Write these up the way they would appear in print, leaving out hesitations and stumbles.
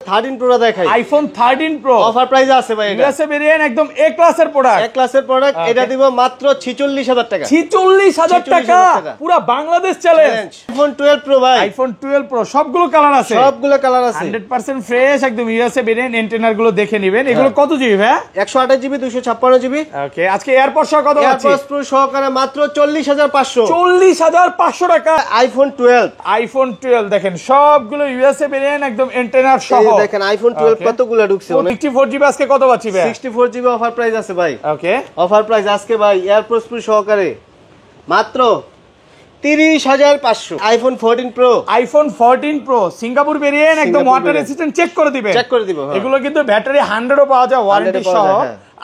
13 pro দেখাই। IPhone 13 pro offer price আছে ভাই, এটা ইউএসএ ভেরিয়েন্ট, একদম এ ক্লাসের প্রোডাক্ট, এ ক্লাসের প্রোডাক্ট। এটা দিব মাত্র 46000 টাকা। 46000 টাকা, পুরো বাংলাদেশ চ্যালেঞ্জ। আইফোন 12 প্রো ভাই, আইফোন 12 প্রো সবগুলো কালার আছে, সবগুলো কালার আছে, 100% ফ্রেশ, একদম ইউএসএ ভেরিয়েন্ট। এন্টেনার গুলো দেখে নেবেন। এগুলো কত জিবি ভাই? 128 জিবি 256 জিবি। ওকে, আজকে এয়ারপডস সহ কত আছে? এয়ারপডস প্রো সহকারে মাত্র 40500। 40500 টাকা। আইফোন 12, আইফোন 12 দেখেন সবগুলো ইউএসএ ভেরিয়েন্ট, একদম এন্টেনার সহ। এই দেখেন আইফোন 12 কতগুলো ঢুকছে। 64 জিবি আজকে কত পাচ্ছি ভাই? 64 জিবি অফার প্রাইস আছে ভাই। ওকে, অফার প্রাইস আজকে ভাই এয়ারপডস প্রো সহকারে মাত্র 30500। IPhone 14 pro, iPhone 14 pro Singapore variant, একদম ওয়াটার রেসিস্ট্যান্ট। চেক করে দিবেন, চেক করে দিব। এগুলো কিন্তু ব্যাটারি 100 ও পাওয়া যায় ওয়ারেন্টি সহ।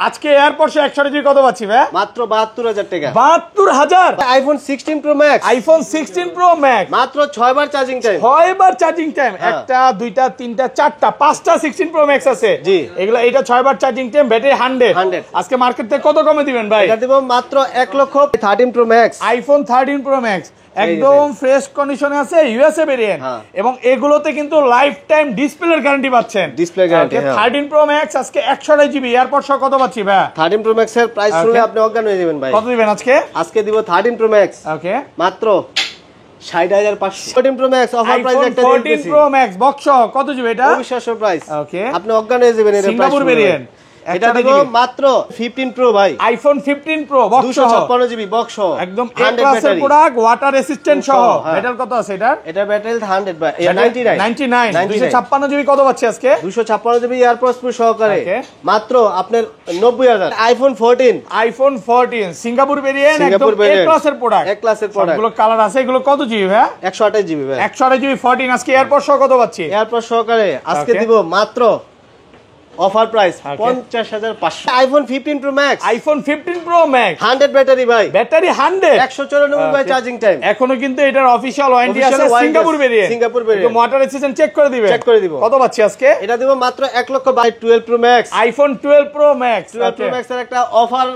আজকে এয়ারপডস 100 জিবি কত পাচ্ছি ভাই? মাত্র 72000 টাকা। 72000। IPhone 16 pro max, iPhone 16 pro max মাত্র 6 বার চার্জিং টাইম। 6 বার চার্জিং টাইম, একটা দুইটা তিনটা চারটা পাঁচটা 16 প্রো ম্যাক্স আছে। জি, এগুলো এটা 6 বার চার্জিং টাইম, ব্যাটারি 100। আজকে মার্কেট থেকে কত কমে দিবেন ভাই? এটা দেব মাত্র 1 লক্ষ। 13 pro max, iPhone 13 pro max একদম ফ্রেশ কন্ডিশনে আছে, ইউএসএ ভেরিয়েন্ট, এবং এগুলোতে কিন্তু লাইফ টাইম ডিসপ্লের গ্যারান্টি পাচ্ছেন। Display guarantee. 13 প্রো ম্যাক্স আজকে 128 জিবি এয়ারপডস সহ কত পাচ্ছি ভাই? 13 প্রো ম্যাক্স এর প্রাইস শুনলে আপনি অজ্ঞান হয়ে যাবেন ভাই। কত দিবেন আজকে? আজকে দিব 13 প্রো ম্যাক্স ওকে মাত্র 60500। 14 প্রো ম্যাক্স অফার প্রাইস একটা দিয়ে 14 প্রো ম্যাক্স বক্স সহ কত জিবি এটা? অবিশ্বাস্য প্রাইস। ওকে, আপনি অজ্ঞান হয়ে যাবেন। এটা সিঙ্গাপুর ভেরিয়েন্ট, এটা দিব মাত্র 15 প্রো ভাই। IPhone 15 pro box 256 GB box সহ, একদম এ ক্লাসের প্রোডাক্ট, ওয়াটার রেসিস্ট্যান্ট সহ। ব্যাটারি কত আছে এটা? এটা ব্যাটারি 100 ভাই, 99 256 জিবি কত পাচ্ছি আজকে? 256 জিবি এয়ারপডস প্রো সহকারে মাত্র আপনার 90000। আইফোন 14, আইফোন 14 সিঙ্গাপুর ভেরিয়েন্ট, একদম এ ক্লাসের প্রোডাক্ট, এ ক্লাসের প্রোডাক্ট। সবগুলো কালার আছে। এগুলো কত জিবি ভাই? 128 জিবি ভাই, 128 জিবি 14 আজকে এয়ারপডস সহ কত পাচ্ছি? এয়ারপডস সহকারে আজকে দিব মাত্র offer price 50500। IPhone 15 pro max, iPhone 15 pro max 100 battery ভাই, ব্যাটারি 100, 194 বাই চার্জিং টাইম। এখনো কিন্তু এটার অফিশিয়াল ওয়ারেন্টি আছে। Singapore variant, Singapore variant, water resistant. Check করে দিবেন, চেক করে দিব। কত পাচ্ছি আজকে? এটা দিব মাত্র 1 lakh by 12 pro max. IPhone 12 pro max, 12 pro max এর একটা অফার,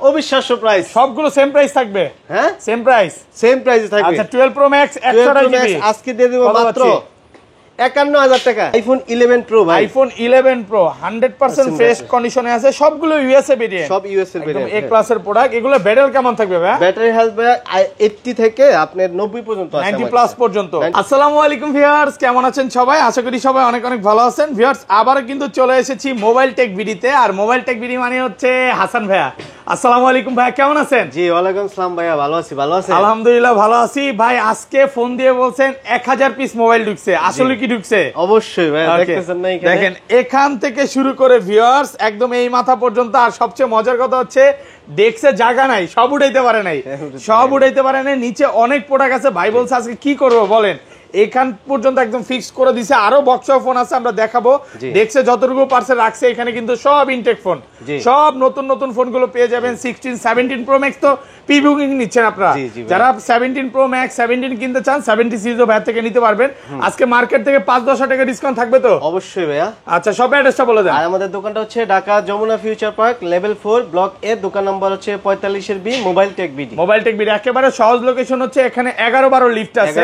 অবিশ্বাস্য প্রাইস। সবগুলো সেম প্রাইস থাকবে? হ্যাঁ, সেম প্রাইস, সেম প্রাইসে থাকবে। আচ্ছা 12 প্রো ম্যাক্স 128 জিবি আজকে দিয়ে দিব মাত্র 51000 টাকা। আইফোন 11 প্রো ভাই, আইফোন 11 প্রো 100% ফ্রেশ কন্ডিশনে আছে, সবগুলো ইউএসএ ভেরিয়েন্ট, সব ইউএসএ একদম ভেরিয়েন্ট, এ ক্লাসের প্রোডাক্ট। এগুলো ব্যাটারি কেমন থাকবে ভাই? ব্যাটারি হেলথ ভাই 80 থেকে আপনার 90 পর্যন্ত আছে, 90 প্লাস পর্যন্ত। আসসালামু আলাইকুম ভিউয়ার্স, কেমন আছেন সবাই? আশা করি সবাই অনেক অনেক ভালো আছেন। ভিউয়ার্স, আবার কিন্তু চলে এসেছি মোবাইল টেক ভিডিওতে। আর মোবাইল টেক ভিডিও মানে হচ্ছে হাসান ভাইয়া। আসসালামু আলাইকুম ভাইয়া, কেমন আছেন? জি ওয়ালাইকুম আসসালাম ভাইয়া, ভালো আছি। ভালো আছেন? আলহামদুলিল্লাহ ভালো আছি ভাই। আজকে ফোন দিয়ে বলছেন 1000 পিস মোবাইল ঢুকছে, আসলে কি ঢুকছে? অবশ্যই ভাই, দেখতেছেন না এখানে দেখেন, এখান থেকে শুরু করে ভিউয়ার্স একদম এই মাথা পর্যন্ত। আর সবচেয়ে মজার কথা হচ্ছে ডেস্কে জায়গা নাই, সব উঠাইতে পারে নাই, সব উঠাইতে পারে নাই। নিচে অনেক প্রোডাক্ট আছে। ভাই বলছে আজকে কি করবো বলেন, এখান পর্যন্ত একদম ফিক্স করে দিছে। আরো বক্স ফোন আছে, আমরা দেখাবো। দেখছে যতটুকু পার্সেল রাখছে এখানে কিন্তু সব ইনটেক ফোন, সব নতুন নতুন ফোনগুলো পেয়ে যাবেন। 16 17 প্রো ম্যাক্স তো প্রি বুকিং নিচ্ছেন আপনারা। যারা 17 প্রো ম্যাক্স 17 কিনতে চান 70 সিরিজও ভাই থেকে নিতে পারবেন। আজকে মার্কেট থেকে 5-10 টাকা ডিসকাউন্ট থাকবে তো? অবশ্যই ভাইয়া। আচ্ছা, সব অ্যাড্রেসটা বলে দেন। আর আমাদের দোকানটা হচ্ছে Dhaka Jamuna future park level 4 block A, দোকান নাম্বার হচ্ছে 45 এর B, mobile tech BD. Mobile tech BD একেবারে সহজ লোকেশন হচ্ছে এখানে 11-12 লিফট আছে।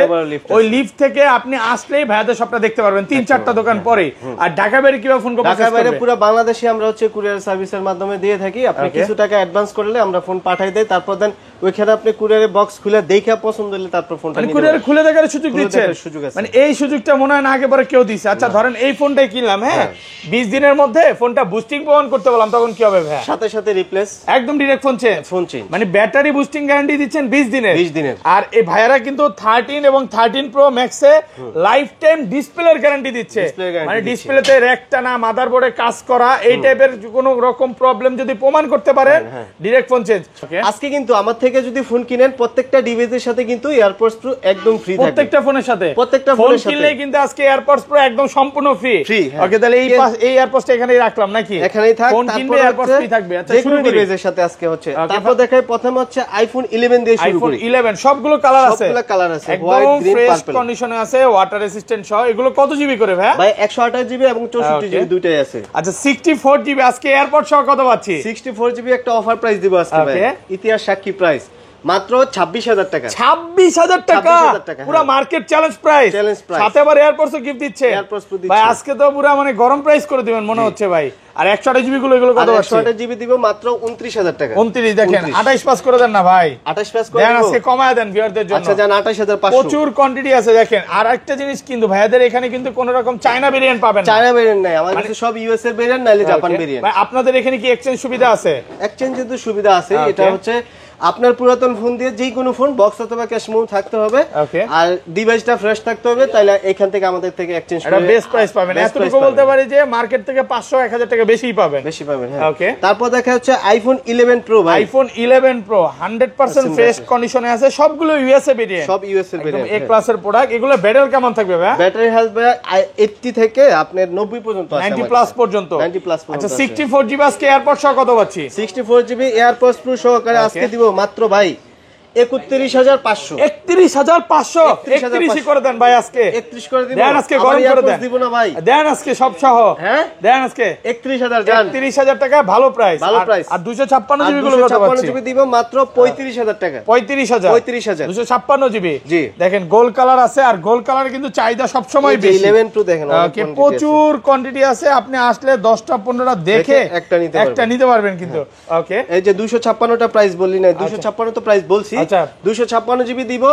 ওই লিফট থেকে আপনি আসলেই ভাইয়াদের সবটা দেখতে পারবেন 3-4টা দোকান পরে। আর ঢাকা বাইরে কিভাবে ফোন করবেন? ঢাকা বাইরে পুরো বাংলাদেশে আমরা হচ্ছে কুরিয়ার সার্ভিসের মাধ্যমে দিয়ে থাকি। আপনি কিছু টাকা অ্যাডভান্স করলে আমরা ফোন পাঠাই দেই, তারপর দেন ওইখানে আপনি কুরিয়ারের বক্স খুলে দেখে পছন্দ হলে তারপর ফোনটা নিতে পারবেন। কুরিয়ার খুলে দেখার সুযোগ দিচ্ছে, মানে এই সুযোগটা মনে হয় না আগে পরে কেউ দিছে। আচ্ছা ধরেন এই ফোনটাই কিনলাম, হ্যাঁ 20 দিনের মধ্যে ফোনটা বুস্টিং প্রমাণ করতে বললাম, তখন কি হবে ভাই? সাথে সাথে রিপ্লেস, একদম ডাইরেক্ট ফোন চেঞ্জ। মানে ব্যাটারি বুস্টিং গ্যারান্টি দিচ্ছেন 20 দিনের। আর এই ভাইয়ারা কিন্তু 13 এবং 13 প্রো ম্যাক্সে লাইফ টাইম ডিসপ্লের গ্যারান্টি দিচ্ছে। মানে ডিসপ্লেতে রেকটা না, মাদারবোর্ডে কাজ করা, এই টাইপের কোনো রকম প্রবলেম যদি প্রমাণ করতে পারে ডাইরেক্ট ফোন চেঞ্জ। আজকে কিন্তু আমার থেকে যদি ফোন কিনেন প্রত্যেকটা ডিভাইসের সাথে কিন্তু এয়ারপডস প্রো একদম ফ্রি থাকবে। প্রত্যেকটা ফোনের সাথে, প্রত্যেকটা ফোন ফোনের সাথে কিনলে কিন্তু আজকে এয়ারপডস প্রো একদম সম্পূর্ণ ফ্রি। ওকে, তাহলে এই এয়ারপডসটা এখানেই রাখলাম নাকি? এখানেই থাক, ফোন কিনলে এয়ারপডস ফ্রি থাকবে। আচ্ছা, যে কোনো ডিভাইসের সাথে আজকে হচ্ছে। তারপর দেখাই প্রথম হচ্ছে আইফোন 11 দিয়ে শুরু করি। আইফোন 11 সবগুলো কালার আছে, সবগুলো কালার আছে, হোয়াইট, গ্রিন, পার্পল কন্ডিশনে আছে, ওয়াটার রেসিস্ট্যান্ট সহ। এগুলো কত জিবি করে ভাই? ভাই 128 জিবি এবং 64 জিবি দুটোই আছে। আচ্ছা 64 জিবি আজকে এয়ারপড সহ কত পাচ্ছি? 64 জিবি একটা অফার প্রাইস দিব আজকে ভাই, ইতিহাস সাক্ষী প্রাইস মাত্র 26000 টাকা। 26000 টাকা 26000 টাকা, পুরো হ্যাঁ। Market challenge price. Challenge price. সাথে আবার এয়ারপোর্টসও গিফট দিচ্ছে। এয়ারপোর্টস দিচ্ছে ভাই আজকে তো পুরো মানে গরম প্রাইস করে দিবেন মনে হচ্ছে ভাই। আর 128 জিবি গুলো এগুলো কত আছে? 128 জিবি দিব মাত্র 29000 টাকা। 29 দেখেন 28 পাস করে দেন না ভাই। 28 পাস করে দেন দিব। আজকে কমায় দেন ভিউয়ারদের জন্য। আচ্ছা জান 28500। প্রচুর কোয়ান্টিটি আছে দেখেন। আর একটা জিনিস কিন্তু ভাইয়াদের এখানে কিন্তু কোনো রকম চায়না ভেরিয়েন্ট পাবেন না। চায়না ভেরিয়েন্ট নাই, আমাদের কাছে সব ইউএস এর ভেরিয়েন্ট নাইলে জাপান ভেরিয়েন্ট। ভাই আপনাদের এখানে কি এক্সচেঞ্জ সুবিধা আছে? এক্সচেঞ্জের তো সুবিধা আছে। এটা হচ্ছে আপনার পুরাতন ফোন দিয়ে যে কোনো ফোন বক্স অথবা ক্যাশ মেমো থাকতে হবে, আর ডিভাইসটা ফ্রেশ থাকতে হবে, তাইলে এখান থেকে আমাদের থেকে এক্সচেঞ্জ করে এটা বেস্ট প্রাইস পাবেন। এতটুকু বলতে পারি যে মার্কেট থেকে 500 1000 টাকা বেশিই পাবেন। বেশি পাবেন, হ্যাঁ। ওকে, তারপর দেখা হচ্ছে আইফোন 11 প্রো ভাই। আইফোন 11 প্রো 100% ফ্রেশ কন্ডিশনে আছে, সবগুলো ইউএসএ ভেরিয়েন্ট, সব ইউএস এর ভেরিয়েন্ট, একদম এ ক্লাসের প্রোডাক্ট। এগুলো ব্যাটারি কেমন থাকবে ভাই? ব্যাটারি হেলথ ভাই 80 থেকে আপনার 90 পর্যন্ত আছে, 90 প্লাস পর্যন্ত। 90 প্লাস পর্যন্ত। আচ্ছা 64 জিবি আজকে এয়ারপড সহ কত পাচ্ছি? 64 জিবি এয়ারপডস প্রো সহকারে আজকে দিব মাত্র ভাই 31500। 31500 31 করে দেন ভাই আজকে। 31 করে দিব। দেন আজকে গরম করে দেন। দিব না ভাই। দেন আজকে সব সহ। হ্যাঁ দেন আজকে 31000 জান। 31000 টাকা ভালো প্রাইস। ভালো প্রাইস। আর 256 জিবি গুলো কত 256 পাচ্ছি? জিবি দিব মাত্র 35000 টাকা। 35000 35000 256 জিবি। জি। দেখেন গোল্ড কালার আছে, আর গোল্ড কালারে কিন্তু চাহিদা সব সময় এই যে বেশি। 11 প্রো দেখেন, ওকে, প্রচুর কোয়ান্টিটি আছে। আপনি আসলে 10টা 15টা দেখে একটা নিতে পারবেন কিন্তু। ওকে, এই যে 256টা প্রাইস বললি না, 256 তো প্রাইস বলছি। আচ্ছা 256 জিবি দিব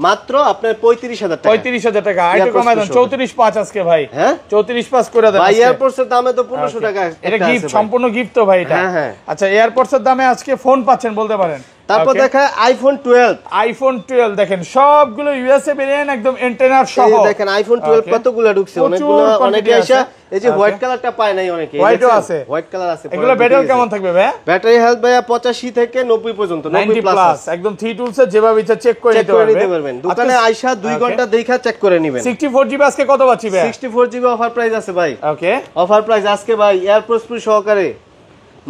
মাত্র আপনার 35000 টাকা। 35000 টাকা। আইটা কমায় দেন 34.5 আজকে ভাই। হ্যাঁ 34.5 করে দেন ভাই। আজকে। এয়ারপোর্টস এর দামে তো 1500 টাকা। এটা গিফট, সম্পূর্ণ গিফট তো ভাই এটা। হ্যাঁ, হ্যাঁ। আচ্ছা এয়ারপোর্টস এর দামে আজকে ফোন পাচ্ছেন বলতে পারেন। তারপর দেখা আইফোন 12। আইফোন 12 দেখেন সবগুলো ইউএসএ ভেরিয়েন্ট, একদম এন্টেনার সহ। এই দেখেন আইফোন 12 কতগুলো ঢুকছে, অনেকগুলো। অনেকে আইসা এই যে হোয়াইট কালারটা পায় নাই অনেকে। হোয়াইটও আছে, হোয়াইট কালার আছে। এগুলো ব্যাটারি কেমন থাকবে ভাই? ব্যাটারি হেলথ ভাই 85 থেকে 90 পর্যন্ত, 90 প্লাস। একদম 3 টুলস এ যেভাবে ইচ্ছা চেক করে নিতে পারবেন। দোকানে আইসা 2 ঘন্টা দেখা চেক করে নেবেন। 64 জিবি আজকে কত পাচ্ছি ভাই? 64 জিবি অফার প্রাইস আছে ভাই। ওকে, অফার প্রাইস আজকে ভাই এয়ারপোর্টস প্রো সহকারে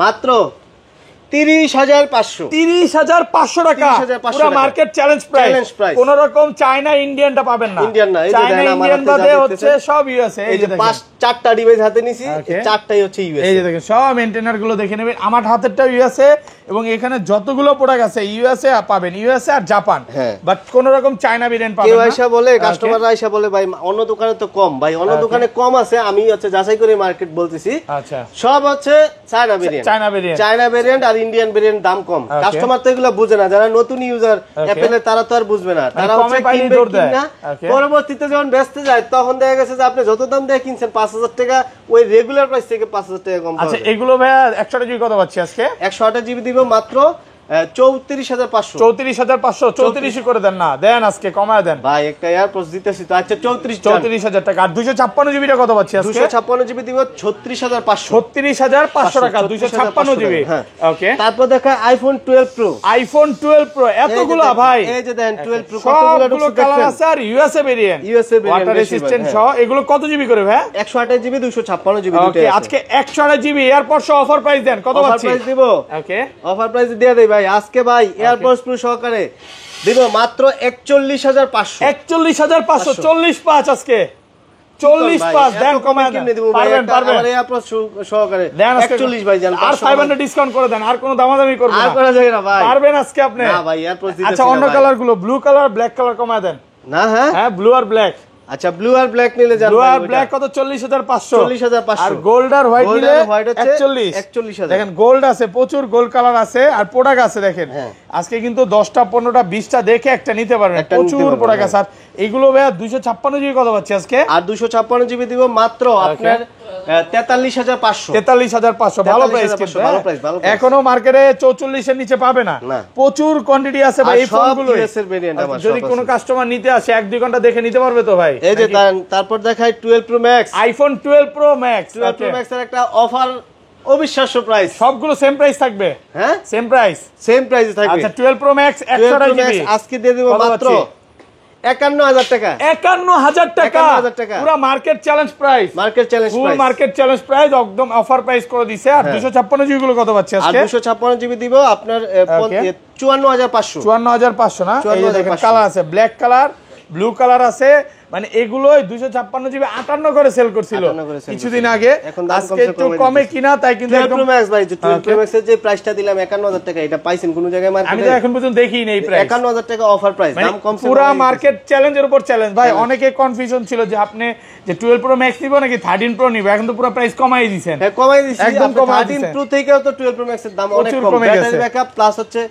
মাত্র 30500। 30500 টাকা। 30500 পুরো মার্কেট চ্যালেঞ্জ প্রাইস। কোন রকম চায়না ইন্ডিয়ানটা পাবেন না। ইন্ডিয়ান না, এই যে চায়না দেখেন আমার ইন্ডিয়ান হাতে বাদে যা হচ্ছে দেখতেছেন, সব ইউএসএ। এই যে 4টা ডিভাইস হাতে নিছি, এই 4টাই হচ্ছে ইউএসএ। এই যে দেখেন সব মেইনটেইনার গুলো দেখে নেবেন। আমার হাতেরটাও ইউএসএ, এবং এখানে যতগুলো প্রোডাক্ট আছে ইউএসএ পাবেন, ইউএসএ আর জাপান। বাট কোন রকম চায়না ভেরিয়েন্ট পাবেন কেউ না। আইসা বলে, কাস্টমাররা আইসা বলে ভাই অন্য দোকানে তো কম। ভাই অন্য দোকানে কম আছে, আমি হচ্ছে যাচাই করে মার্কেট বলতেছি। আচ্ছা সব হচ্ছে চায়না ভেরিয়েন্ট। চায়না ভেরিয়েন্ট আর ইন্ডিয়ান ভেরিয়েন্ট দাম কম। কাস্টমার তো এগুলো বুঝে না, যারা নতুন ইউজার অ্যাপেলে তারা তো আর বুঝবে না। তারা হচ্ছে কিনবে কিনা, পরবর্তীতে যখন বেচতে যায় তখন দেখা গেছে যে আপনি যত দাম দিয়ে কিনছেন 5000 টাকা, ওই রেগুলার প্রাইস থেকে 5000 টাকা কম। আচ্ছা এগুলো ভাইয়া 100 জিবি কত পাচ্ছি আজকে? 128 জিবি দিব মাত্র 34500। 34500 34 করে দেন না, দেন আজকে কমায় দেন ভাই। একটা এয়ারপোর্টস দিতেছি তো। আচ্ছা 34000 টাকা। আর 256 জিবিটা কত পাচ্ছি আজকে? 256 জিবি দিব 36500। 36500 টাকা 256 জিবি। ওকে, তারপর দেখা আইফোন 12 প্রো। আইফোন 12 প্রো এতগুলো ভাই। এই যে দেখেন 12 প্রো কতগুলো সবগুলো কালার আছে, আর ইউএসএ ভেরিয়েন্ট, ওয়াটার রেজিস্ট্যান্ট সহ। এগুলো কত জিবি করে ভাই? 128 জিবি 256 জিবি দুটো। ওকে, আজকে 128 জিবি এয়ারপড সহ অফার প্রাইস দেন, কত পাচ্ছি? অফার প্রাইস দিব। ওকে, অফার প্রাইস দিয়ে দেই ভাই আজকে ভাই এয়ারপডস প্রো সহকারে দিব মাত্র 41500। 41500 45 আজকে 45 দেন, কমায় দেন। পারবেন আমার এয়ারপডস সহকারে দেন 41 ভাই জান। আর 500 ডিসকাউন্ট করে দেন, আর কোনো দামাদামি করবেন না। আর করা যায় না ভাই। পারবেন আজকে আপনি? না ভাই এয়ারপডস দিতেছি। আচ্ছা অন্য কালার গুলো, ব্লু কালার ব্ল্যাক কালার কমায় দেন না। হ্যাঁ ব্লু আর ব্ল্যাক। আচ্ছা ব্লু আর ব্ল্যাক নিলে জান। ব্লু আর ব্ল্যাক কত? 40500। 40500। আর গোল্ড আর হোয়াইট নিলে হোয়াইট হচ্ছে 41000। দেখেন গোল্ড আছে, প্রচুর গোল্ড কালার আছে, আর প্রোডাক্ট আছে দেখেন। আজকে কিন্তু 10টা 15টা 20টা দেখে একটা নিতে পারবেন, প্রচুর প্রোডাক্ট আছে। আর এগুলো ভাইয়া 256 জিবি কত পাচ্ছি আজকে? আর 256 জিবি দিব মাত্র আপনার 43500। 43500 ভালো প্রাইস কিন্তু। ভালো প্রাইস, ভালো প্রাইস। এখনো মার্কেটে 44 এর নিচে পাবে না। প্রচুর কোয়ান্টিটি আছে ভাই এই ফোনগুলো। যদি কোনো কাস্টমার নিতে আসে 1-2 ঘন্টা দেখে নিতে পারবে তো ভাই। এই যে তারপর দেখাই 12 pro max. IPhone 12 pro max. 12 pro max এর একটা অফার, অবিশ্বাস্য প্রাইস। সবগুলো সেম প্রাইস থাকবে। হ্যাঁ সেম প্রাইস, সেম প্রাইসে থাকবে। আচ্ছা 12 প্রো ম্যাক্স 128 জিবি আজকে দিয়ে দেব মাত্র 51000 টাকা। 51000 টাকা 51000 টাকা পুরো market challenge price. Market challenge ফুল প্রাইস। মার্কেট চ্যালেঞ্জ প্রাইস, একদম অফার প্রাইস করে দিছে। আর 256 জিবি গুলো কত পাচ্ছি আজকে? আর 256 জিবি দিব আপনার 54500। 54500 না? এই যে দেখেন কালার আছে, ব্ল্যাক কালার, ব্লু কালার আছে, মানে এগুলোই 256 জিবি 58 করে সেল করছিল কিছুদিন আগে, আজকে একটু কমে কিনা, তাই কিন্তু 12 Pro Max ভাই, 12 Pro Max এর যে প্রাইসটা দিলাম 51000 টাকা, এটা পাইছেন কোন জায়গায় মার্কেটে? আমি তো এখন পর্যন্ত দেখিই নেই প্রাইস। 51000 টাকা অফার প্রাইস, দাম কমছে পুরো মার্কেট চ্যালেঞ্জের উপর চ্যালেঞ্জ ভাই। অনেকে কনফিউশন ছিল যে আপনি যে 12 Pro Max নিব নাকি 13 Pro নিব, এখন তো পুরো প্রাইস কমাই দিয়েছেন। হ্যাঁ কমাই দিয়েছি, একদম 13 Pro থেকেও তো 12 Pro Max এর দাম অনেক কম, ব্যাটারি ব্যাকআপ প্লাস হচ্ছে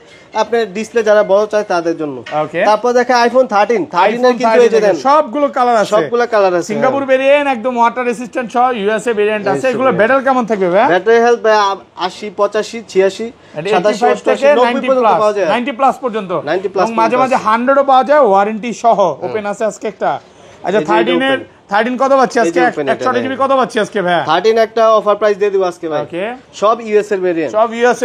আপনার ডিসপ্লে যারা বড় চায় তাদের জন্য। তারপর দেখে আইফোন 13 এর কিন্তু এই যে দেন সবগুলো কালার আছে, সবগুলো কালার আছে। সিঙ্গাপুর ভেরিয়েন্ট একদম ওয়াটার রেসিস্ট্যান্ট সহ, ইউএসএ ভেরিয়েন্ট আছে। এগুলো ব্যাটারি কেমন থাকবে ভাই? ব্যাটারি হেলথ 80 85 86 87 থেকে 90 প্লাস পর্যন্ত, এবং মাঝে মাঝে 100 ও পাওয়া যায় ওয়ারেন্টি সহ। ওপেন আছে আজকে একটা। আচ্ছা 13 কত পাচ্ছি আজকে? 128 জিবি কত পাচ্ছি আজকে ভাই? 13 একটা অফার প্রাইস দিয়ে দিব আজকে ভাই। ওকে, সব ইউএস এর ভেরিয়েন্ট, সব ইউএস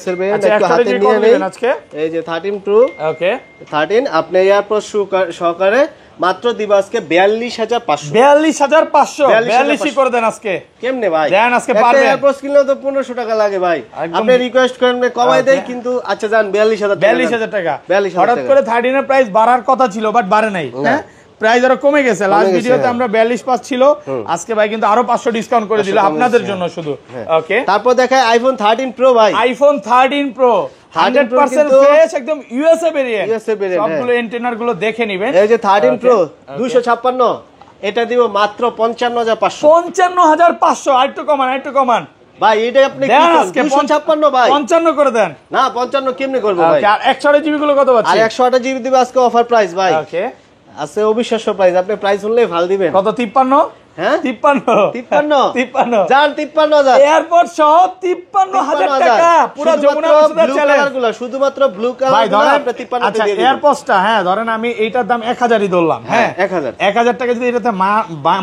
এর ভেরিয়েন্ট একটু হাতে নিয়ে নেন আজকে। এই যে 13 Pro, ওকে 13 আপনি এয়ারপোর্ট সহকারে মাত্র দিব আজকে 42500। 42500 করে দেন আজকে। কেমনে ভাই দেন আজকে পারবেন? এয়ারপোর্ট কিনলে তো 1500 টাকা লাগে ভাই, আপনি রিকোয়েস্ট করেন কমাই দেই, কিন্তু আচ্ছা জান 42000 টাকা। হঠাৎ করে 13 এর প্রাইস বাড়ার কথা ছিল, বাট বাড়ে নাই। হ্যাঁ প্রাইস আরো কমে গেছে। লাস্ট ভিডিওতে আমরা 42 পাস ছিল, আজকে ভাই কিন্তু আরো 500 ডিসকাউন্ট করে দিল আপনাদের জন্য শুধু। ওকে, তারপর দেখায় আইফোন 13 Pro ভাই। আইফোন 13 Pro 100% ফ্রেশ, একদম ইউএসএ ভেরিয়েন্ট। সবগুলো এন্টেনার গুলো দেখে নেবেন। এই যে 13 Pro 256, এটা দিব মাত্র 55500। 55500, আরেকটু কমান ভাই। এটা আপনি কি 256 ভাই 55 করে দেন না? 55 কেমনে করব ভাই? আর 128 জিবি গুলো কত পাচ্ছি? আর 128 জিবি দিব আজকে অফার প্রাইস ভাই। ওকে, আছে অবিশ্বাস্য প্রাইস, আপনি প্রাইস শুনলেই ভাল দিবেন। কত? 53? হ্যাঁ 53 জান 53000 এয়ারপোর্ট সহ 53000 টাকা পুরো যমুনা মসজিদের চ্যালেঞ্জ। শুধুমাত্র ব্লু কালার ভাই ধরেন আপনি 53 আচ্ছা দিয়ে দিবেন। এয়ারপোর্টটা হ্যাঁ ধরেন আমি এইটার দাম 1000ই ধরলাম। হ্যাঁ 1000 টাকা যদি এটাতে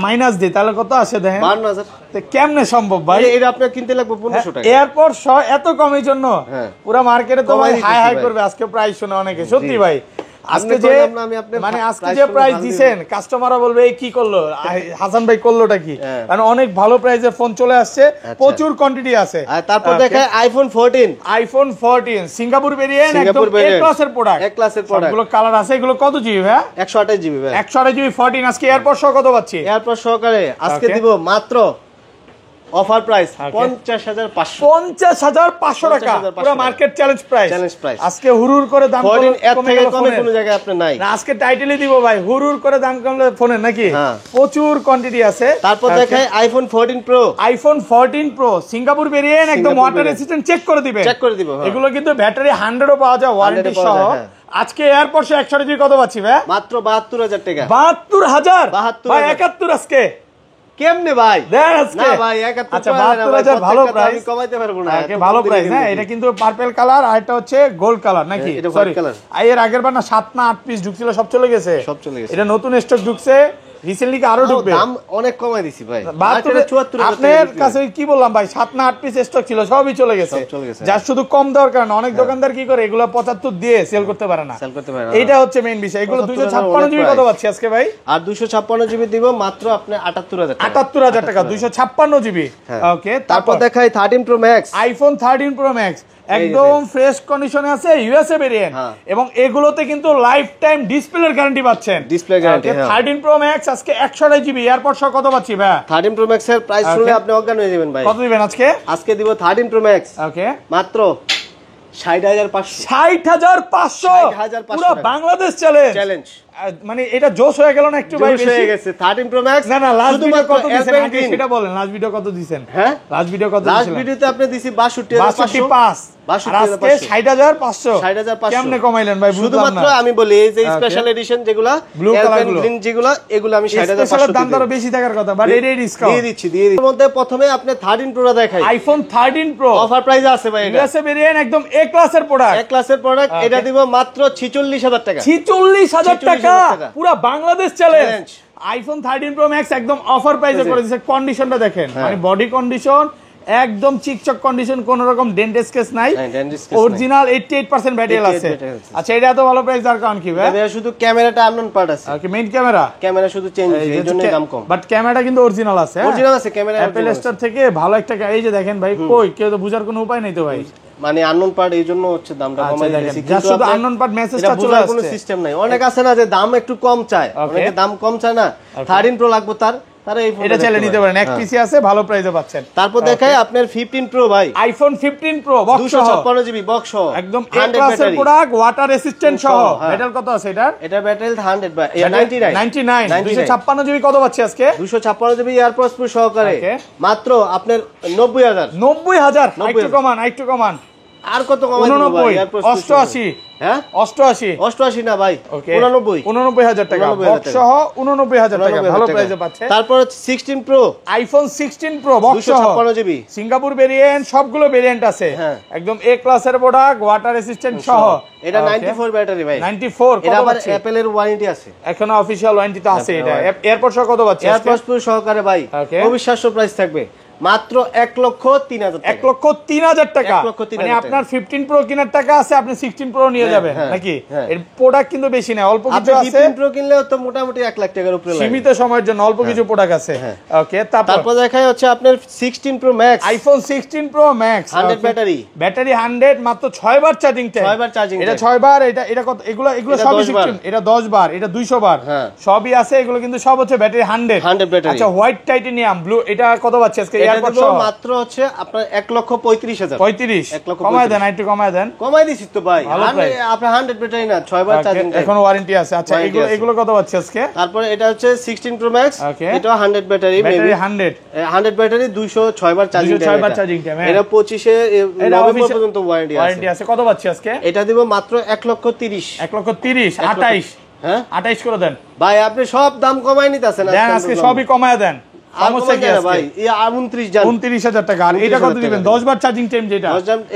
মাইনাস দিই তাহলে কত আসে দেখেন? 52000। তো কেমনে সম্ভব ভাই? এটা আপনি কিনতে লাগবে 1500 টাকা। এয়ারপোর্ট সহ এত কমের জন্য পুরো মার্কেটে তো ভাই হাই করবে আজকে প্রাইস শুনে অনেকে। সত্যি ভাই আজকে যে মানে আজকে যে প্রাইস দিবেন কাস্টমাররা বলবে এই কি করলো হাসান ভাই, করলোটা কি? কারণ অনেক ভালো প্রাইসে ফোন চলে আসছে, প্রচুর কোয়ান্টিটি আছে। আর তারপর দেখে আইফোন 14 সিঙ্গাপুর ভেরিয়েন্ট, একদম এ ক্লাসের প্রোডাক্ট, সবগুলো কালার আছে। এগুলো কত জিবি ভাই? 128 জিবি ভাই। 128 জিবি 14 আজকে এয়ারপোর্ট সহ কত পাচ্ছি? এয়ারপোর্ট সহকারে আজকে দিব মাত্র অফার প্রাইস 50500 টাকা, পুরো মার্কেট চ্যালেঞ্জ প্রাইস। আজকে হুরুর করে দাম কমে কোন জায়গায় আপনি নাই। না আজকে টাইটেলই দিব ভাই, হুরুর করে দাম কমলে ফোনের নাকি প্রচুর কোয়ান্টিটি আছে। তারপর দেখাই আইফোন 14 Pro সিঙ্গাপুর ভেরিয়েন্ট, একদম ওয়াটার রেসিস্ট্যান্ট। চেক করে দিব। এগুলো কিন্তু ব্যাটারি 100 ও পাওয়া যায় ওয়ারেন্টি সহ। আজকে এয়ারপোর্ট 128 জিবি কত পাচ্ছি ভাই? মাত্র 72000 টাকা। 72000 ভাই 71 আজকে কেমনে ভাই? দেন আজকে না ভাই 71। আচ্ছা 72000 ভালো প্রাইস, আমি কমাইতে পারবো না। ওকে ভালো প্রাইস না? এটা কিন্তু পার্পল কালার আর এটা হচ্ছে গোল্ড কালার নাকি? সরি এর আগের বার না 7 না 8 পিস ঢুকছিল, সব চলে গেছে। এটা নতুন স্টক ঢুকছে রিসেন্টলি, আরো ঢুকবে। দাম অনেক কমাই দিছি ভাই। 74 আপনার কাছে কি বললাম ভাই, 7 না 8 পিস স্টক ছিল, সবই চলে গেছে। যা শুধু কম দেওয়ার কারণে অনেক দোকানদার কি করে এগুলো 75 দিয়ে সেল করতে পারে না। এইটা হচ্ছে মেইন বিষয়। এগুলো 256 জিবি কত পাচ্ছি আজকে ভাই? আর 256 জিবি দিব মাত্র আপনি 78000 টাকা 256 জিবি। ওকে, তারপর দেখাই 13 Pro Max, iPhone 13 Pro Max একদম ফ্রেশ কন্ডিশনে আছে, ইউএসএ ভেরিয়েন্ট, এবং এগুলোতে কিন্তু লাইফ টাইম ডিসপ্লের গ্যারান্টি পাচ্ছেন। ডিসপ্লে গ্যারান্টি 13 Pro Max আজকে 128 জিবি এয়ারপোর্ট সহ কত পাচ্ছি ভাই? 13 Pro Max এর প্রাইস শুনলে আপনি অজ্ঞান হয়ে যাবেন ভাই। কত দিবেন আজকে? আজকে দিব 13 Pro Max ওকে মাত্র 60500। 60500 পুরো বাংলাদেশ চ্যালেঞ্জ। মানে এটা জোশ হয়ে গেল না একটু ভাই? বেশি হয়ে গেছে 13 Pro Max। না না লাস্ট ভিডিও কত দিবেন আগে সেটা বলেন। লাস্ট ভিডিও কত দিবেন? হ্যাঁ লাস্ট ভিডিও কত দিবেন? লাস্ট ভিডিওতে আপনি দিছি 62500। আজকে 60500 কেমনে কমাইলেন ভাই? শুধুমাত্র আমি বলি এই যে স্পেশাল এডিশন যেগুলা ব্লু কালার গ্রিন যেগুলা এগুলো আমি 60500 দাম দর বেশি থাকার কথা, বাট এটাই ডিসকাউন্ট দিয়ে দিচ্ছি। এর মধ্যে প্রথমে আপনি 13 Pro দেখাই। আইফোন 13 Pro অফার প্রাইস আছে ভাই। এটা ইউএসএ ভেরিয়েন্ট, একদম এ ক্লাসের প্রোডাক্ট। এটা দিব মাত্র 46000 টাকা। 46000 টাকা পুরো Bangladesh challenge. IPhone 13 Pro Max একদম অফার প্রাইসে করে দিয়েছে। কন্ডিশনটা দেখেন, মানে বডি কন্ডিশন একদম চিকচক কন্ডিশন, কোন রকম ডেন্ট স্কেচ নাই, অরিজিনাল 88% ব্যাটারি আছে। আচ্ছা এটা এত ভালো প্রাইস দেওয়ার কারণ কি ভাই? এটা শুধু ক্যামেরাটা আননোন পার্ট আছে। ওকে, মেইন ক্যামেরা শুধু চেঞ্জ, এইজন্য দাম কম, বাট ক্যামেরাটা কিন্তু অরিজিনাল আছে। অরিজিনাল আছে ক্যামেরা। অ্যাপল স্টোর থেকে ভালো একটা এই যে দেখেন ভাই, কই কেউ তো বুঝার কোনো উপায় নাই তো ভাই। মানে আননোন পার্ট এই জন্য হচ্ছে দামটা কমাই দিয়েছি, কিন্তু শুধু আননোন পার্ট মেসেজটা চলে আসছে, কোনো সিস্টেম নাই। অনেক আছে না যে দাম একটু কম চায়, অনেকে দাম কম চায় না, 13 প্রো লাগবে তার, তারা এই এটা চাইলে নিতে পারেন, এক পিসি আছে, ভালো প্রাইসে পাচ্ছেন। তারপর দেখাই আপনার 15 প্রো ভাই, iPhone 15 pro box 256 GB box সহ, একদম এ ক্লাসের প্রোডাক্ট, ওয়াটার রেসিস্ট্যান্ট সহ। ব্যাটারি কত আছে এটার? এটা ব্যাটারি 100 বাই 99 256 জিবি কত পাচ্ছি আজকে? 256 জিবি এয়ারপডস প্রো সহকারে মাত্র আপনার 90000 একটু কমান আর কত কমাই দিব ভাই? 88 হ্যাঁ 88 না ভাই, 89000 টাকা বক্স সহ 89000 টাকা ভালো প্রাইসে পাচ্ছে। তারপর 16 প্রো, আইফোন 16 প্রো বক্স সহ 256 জিবি সিঙ্গাপুর ভেরিয়েন্ট, সবগুলো ভেরিয়েন্ট আছে, একদম এ ক্লাসের প্রোডাক্ট, ওয়াটার রেসিস্ট্যান্ট সহ। এটা 94 ব্যাটারি ভাই, 94 এটা আবার অ্যাপল এর ওয়ারেন্টি আছে, এখনো অফিশিয়াল ওয়ারেন্টি তো আছে। এটা এয়ারপড সহ কত পাচ্ছি? এয়ারপডস প্রো সহকারে ভাই অবিশ্বাস্য প্রাইস থাকবে মাত্র 1,03,000 টাকা। 1,03,000 টাকা, মানে আপনার 15 প্রো কেনার টাকা আছে, আপনি 16 প্রো নিয়ে যাবেন নাকি? এর প্রোডাক্ট কিন্তু বেশি না, অল্প কিছু আছে। 15 প্রো কিনলেও তো মোটামুটি 1 লাখ টাকার উপরে লাগে, সীমিত সময়ের জন্য অল্প কিছু প্রোডাক্ট আছে। ওকে, তারপর দেখাই হচ্ছে আপনার 16 pro max, iPhone 16 pro max 100 battery 100, মাত্র 6 বার চার্জিং টাইম, 6 বার চার্জিং, এটা 6 বার, এটা কত? এগুলো সবই 16, এটা 10 বার, এটা 200 বার, সবই আছে এগুলো, কিন্তু সব হচ্ছে ব্যাটারি 100 ব্যাটারি। আচ্ছা, হোয়াইট টাইটানিয়াম ব্লু, এটা কত পাচ্ছি আজকে? এয়ারপড সহ মাত্র হচ্ছে আপনার 1,35,000। 35 কমায় দেন, একটু কমায় দেন। কমাই দিছি তো ভাই, আপনার 100 ব্যাটারি না, 6 বার চার্জিং এখন ওয়ারেন্টি আছে। আচ্ছা, এগুলো কত পাচ্ছি আজকে? তারপরে এটা হচ্ছে 16 প্রো ম্যাক্স, এটা 100 ব্যাটারি, ব্যাটারি 100 ব্যাটারি 206 বার চার্জিং টাইম, 206 বার চার্জিং টাইম। এটা 25 নভেম্বর পর্যন্ত ওয়ারেন্টি আছে। কত পাচ্ছি আজকে? এটা দিব মাত্র 1,30,000। 1,30,000 28, হ্যাঁ 28 করে দেন ভাই, আপনি সব দাম কমাই নিতেছেন আজকে, সবই কমায় দেন। সমস্যা কি আছে ভাই? এই 29,000 টাকা। আর এটা কত দিবেন? 10 বার চার্জিং টাইম, যেটা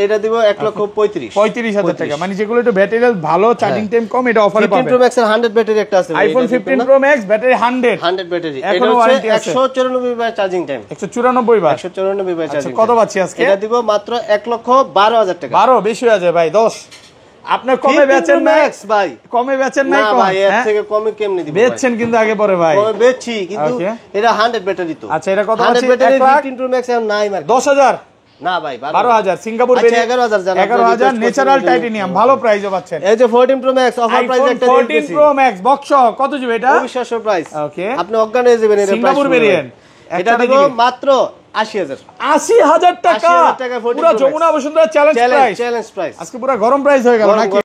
এটা দিব 1,35,000 টাকা, মানে যেগুলো একটু ব্যাটারি ভালো, চার্জিং টাইম কম, এটা অফারে পাবেন। 15 প্রো ম্যাক্স এর 100 ব্যাটারি একটা আছে, iPhone 15 pro max battery 100 battery, এখনো ওয়ারেন্টি আছে। 194 বার চার্জিং টাইম, 194 বার, 194 বার চার্জিং। কত পাচ্ছি আজকে? এটা দিব মাত্র 1,12,000 টাকা। 12 বেশি হয়ে যায় ভাই, 10 আপনি কমে বেচেন না ভাই, কমে বেচেন না ভাই, এর থেকে কমে কেমনে দিব? বেচছেন কিন্তু আগে পরে ভাই, কমে বেচছি কিন্তু এটা 100 ব্যাটারি তো। আচ্ছা, এটা কত আছে? 100 ব্যাটারি 15 প্রো ম্যাক্স এখন নাই মার্কেটে। 10,000 না ভাই, 12,000 সিঙ্গাপুর ভেরিয়েন্ট, 11,000 ন্যাচারাল টাইটানিয়াম, ভালো প্রাইসও পাচ্ছেন। এই যে 14 প্রো ম্যাক্স অফার প্রাইস একটা দিয়েছি, 14 প্রো ম্যাক্স বক্স কত জিবি? এটা অবিশ্বাস্য প্রাইস, ওকে, আপনি অজ্ঞান হয়ে যাবেন। এটা সিঙ্গাপুর ভেরিয়েন্ট, এটা দিব মাত্র 80,000 টাকা, পুরো যমুনা বসুন্ধরা চ্যালেঞ্জ প্রাইস। আজকে পুরো গরম প্রাইস হয়ে গেল নাকি?